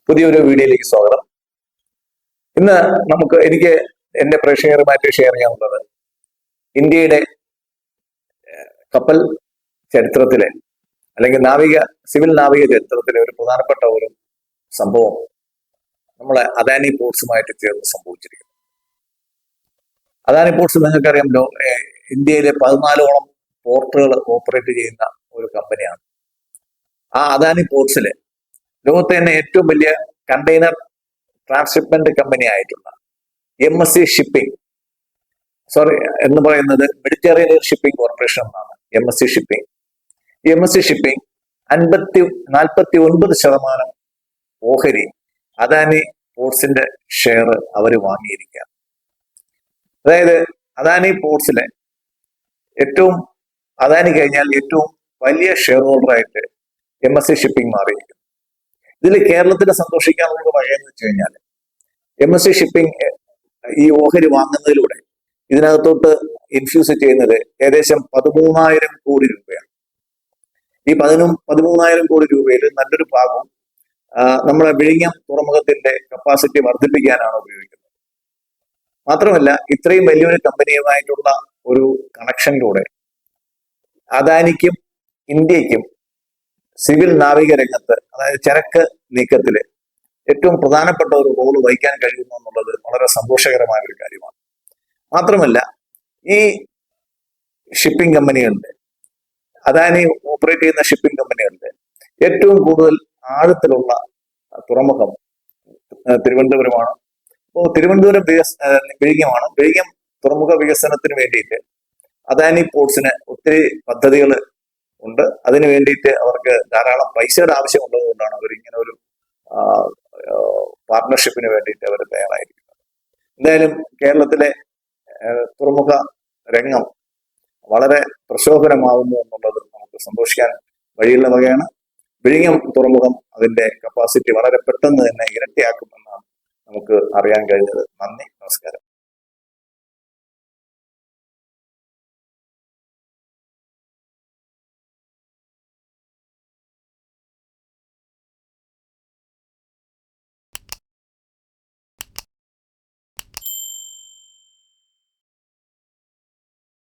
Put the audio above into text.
പുതിയൊരു വീഡിയോയിലേക്ക് സ്വാഗതം. ഇന്ന് എനിക്ക് എന്റെ പ്രേക്ഷകരുമായിട്ട് ഷെയർ ചെയ്യാനുള്ളത് ഇന്ത്യയുടെ കപ്പൽ ചരിത്രത്തിലെ അല്ലെങ്കിൽ സിവിൽ നാവിക ചരിത്രത്തിലെ ഒരു പ്രധാനപ്പെട്ട ഒരു സംഭവം നമ്മളെ അദാനി പോർട്സുമായിട്ട് ചേർന്ന് സംഭവിച്ചിരിക്കുന്നു. അദാനി പോർട്സ് നിങ്ങൾക്കറിയാമല്ലോ, ഇന്ത്യയിലെ 14ഓളം പോർട്ടുകൾ ഓപ്പറേറ്റ് ചെയ്യുന്ന ഒരു കമ്പനിയാണ്. ആ അദാനി പോർട്സിലെ ലോകത്തെ തന്നെ ഏറ്റവും വലിയ കണ്ടെയ്നർ ട്രാൻസ്ഷിപ്മെന്റ് കമ്പനി ആയിട്ടുള്ള MSC ഷിപ്പിംഗ് എന്ന് പറയുന്നത് മെഡിറ്ററേനിയൻ ഷിപ്പിംഗ് കോർപ്പറേഷൻ എന്നാണ് MSC ഷിപ്പിംഗ്. ഈ MSC ഷിപ്പിംഗ് 49% ഓഹരി അദാനി പോർട്സിന്റെ ഷെയർ അവർ വാങ്ങിയിരിക്കുക. അതായത് അദാനി പോർട്സിലെ അദാനി കഴിഞ്ഞാൽ ഏറ്റവും വലിയ ഷെയർ ഹോൾഡറായിട്ട് MSC ഷിപ്പിംഗ് മാറിയിരിക്കുന്നു. ഇതിൽ കേരളത്തിന് സന്തോഷിക്കാനുള്ള വകയെന്ന് വെച്ച് കഴിഞ്ഞാൽ MSC ഷിപ്പിംഗ് ഈ ഓഹരി വാങ്ങുന്നതിലൂടെ ഇതിനകത്തോട്ട് ഇൻഫ്യൂസ് ചെയ്യുന്നത് ഏകദേശം 13,000 കോടി രൂപയാണ്. ഈ 13,000 കോടി രൂപയിൽ നല്ലൊരു ഭാഗം നമ്മുടെ വിഴിഞ്ഞം തുറമുഖത്തിന്റെ കപ്പാസിറ്റി വർദ്ധിപ്പിക്കാനാണ് ഉപയോഗിക്കുന്നത്. മാത്രമല്ല, ഇത്രയും വലിയൊരു കമ്പനിയുമായിട്ടുള്ള ഒരു കണക്ഷനിലൂടെ അദാനിക്കും ഇന്ത്യക്കും സിവിൽ നാവിക രംഗത്ത്, അതായത് ചരക്ക് നീക്കത്തില് ഏറ്റവും പ്രധാനപ്പെട്ട ഒരു റോൾ വഹിക്കാൻ കഴിയുന്നു എന്നുള്ളത് വളരെ സന്തോഷകരമായ ഒരു കാര്യമാണ്. മാത്രമല്ല, ഈ ഷിപ്പിംഗ് കമ്പനികളുടെ അദാനി ഓപ്പറേറ്റ് ചെയ്യുന്ന ഷിപ്പിംഗ് കമ്പനികളുടെ ഏറ്റവും കൂടുതൽ ആഴത്തിലുള്ള തുറമുഖം തിരുവനന്തപുരമാണ്. അപ്പോൾ തിരുവനന്തപുരം വിഴിഞ്ഞമാണ്. വിഴിഞ്ഞം തുറമുഖ വികസനത്തിന് വേണ്ടിയിട്ട് അദാനി പോർട്സിന് ഒത്തിരി പദ്ധതികൾ ഉണ്ട്. അതിനു വേണ്ടിയിട്ട് അവർക്ക് ധാരാളം പൈസയുടെ ആവശ്യമുള്ളത് കൊണ്ടാണ് അവർ ഇങ്ങനെ ഒരു പാർട്ണർഷിപ്പിന് വേണ്ടിയിട്ട് അവർ തയ്യാറായിരിക്കുന്നത്. എന്തായാലും കേരളത്തിലെ തുറമുഖ രംഗം വളരെ പ്രശോഭനമാവുന്നു എന്നുള്ളത് നമുക്ക് സന്തോഷിക്കാൻ വഴിയുള്ള വകയാണ്. വിഴിഞ്ഞം തുറമുഖം അതിന്റെ കപ്പാസിറ്റി വളരെ പെട്ടെന്ന് തന്നെ ഇരട്ടിയാക്കുമെന്നാണ് നമുക്ക് അറിയാൻ കഴിഞ്ഞത്. നന്ദി, നമസ്കാരം.